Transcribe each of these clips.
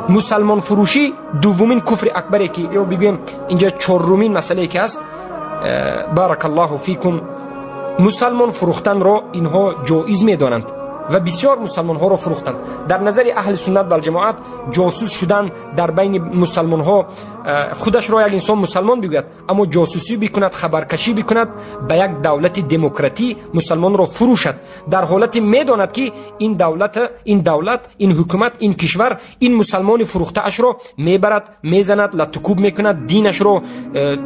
مسلمان فروشی دومین کفر اکبره که یا بگیم اینجا چهارمین مسئله که است. بارک الله فیکم. مسلمان فروختن را اینها جایز میدانند و بسیار مسلمان ها را فروختند. در نظر اهل سنت و الجماعت جاسوس شدن در بین مسلمان ها، خودش را یک انسان مسلمان بگوید اما جاسوسی بکند، خبرکشی بکند، به یک دولت دموکراتی مسلمان را فروشد، در حالت میداند که این دولت این حکومت این کشور این مسلمان فروخته اش را میبرد، میزند، لطکوب میکند، دینش را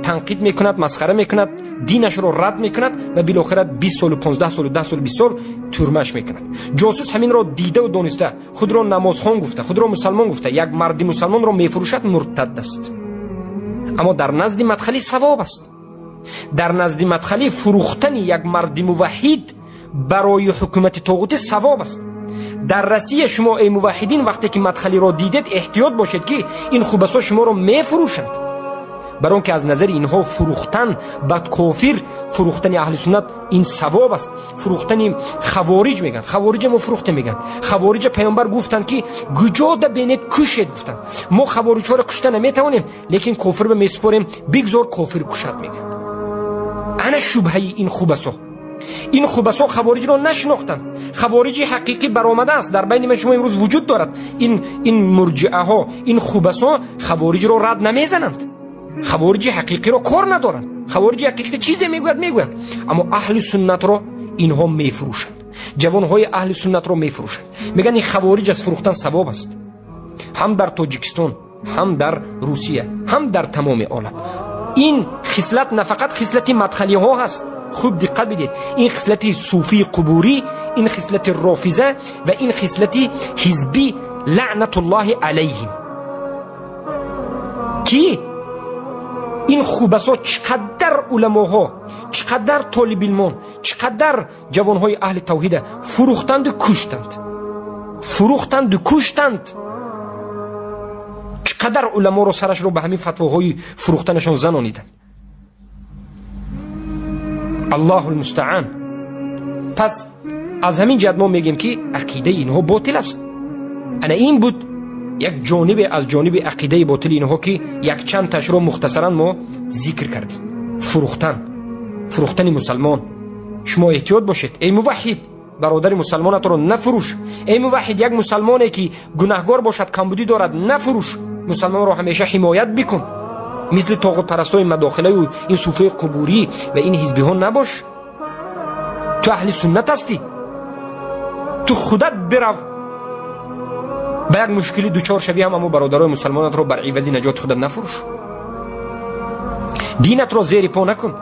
تنقید میکند، مسخره میکند، دینش را رد میکند و بالاخره 20 سال و 15 سال و 10 سال 20 سال تورمش میکند. جاسوس همین را دیده و دانسته خود را نمازخوان گفته، خود را مسلمان گفته، یک مرد مسلمان را میفروشد، مرتد است. اما در نزد مدخلی ثواب است. در نزد مدخلی فروختن یک مرد موحد برای حکومت طاغوتی ثواب است. در رسی شما ای موحدین وقتی که مدخلی را دیدید احتیاط باشید که این خوبسا شما را میفروشند، برای اون که از نظر اینها فروختن بد کافر، فروختن اهل سنت این ثواب است. فروختن خوارج میگن، خوارج ما فروخته میگن. خوارج پیامبر گفتن که گجاده بینید کشید، گفتن ما خوارج ها را کشته نمیتوانیم لیکن کافر به میسپاریم بگذار کافر کشد میگن. انا شبهه این خوبسا، این خوبسا خوارج را نشناختند. خوارج حقیقی برآمده است در بین شما امروز وجود دارد. این مرجئه ها، این خوبسا خوارج را رد نمیزنند، خوارج حقیقی را کار ندارند. خوارج حقیقی چیزی میگوید اما اهل سنت را اینها میفروشند، جوانهای اهل سنت را میفروشند. میگن این خوارج از فروختن ثواب است. هم در تاجیکستان، هم در روسیه، هم در تمام عالم این خصلت نه فقط خصلت مدخلی ها هست. خوب دقت بدید، این خصلت صوفی قبوری، این خصلت رافضه و این خصلت حزبی لعنت الله علیهم که این خوبسا چقدر علماها، چقدر طالب علمان، چقدر جوانهای اهل توحید فروختند و کشتند. چقدر علما رو سرش رو به همین فتواهای فروختنشون زنانیدند. الله المستعان. پس از همین جهت ما میگیم که عقیده اینها باطل است. انا این بود یک جانب از جانب عقیده باطل اینها که یک چند تاش رو مختصرا ما ذکر کردیم. فروختن مسلمان. شما احتیاط باشید ای موحد، برادر مسلمانت رو نفروش. ای موحد، یک مسلمانی که گناهکار باشد، کمبودی دارد، نفروش. مسلمان رو همیشه حمایت بکن. مثل طاغوت پرستای مداخله و این صوفی قبوری و این حزبی ها نباش. تو اهل سنت هستی، تو خودت برو به یک مشکلی دوچار شوی هم اما برادرای مسلمانت رو بر عوض نجات خودت نفروش. دینت رو زیر پا نکن.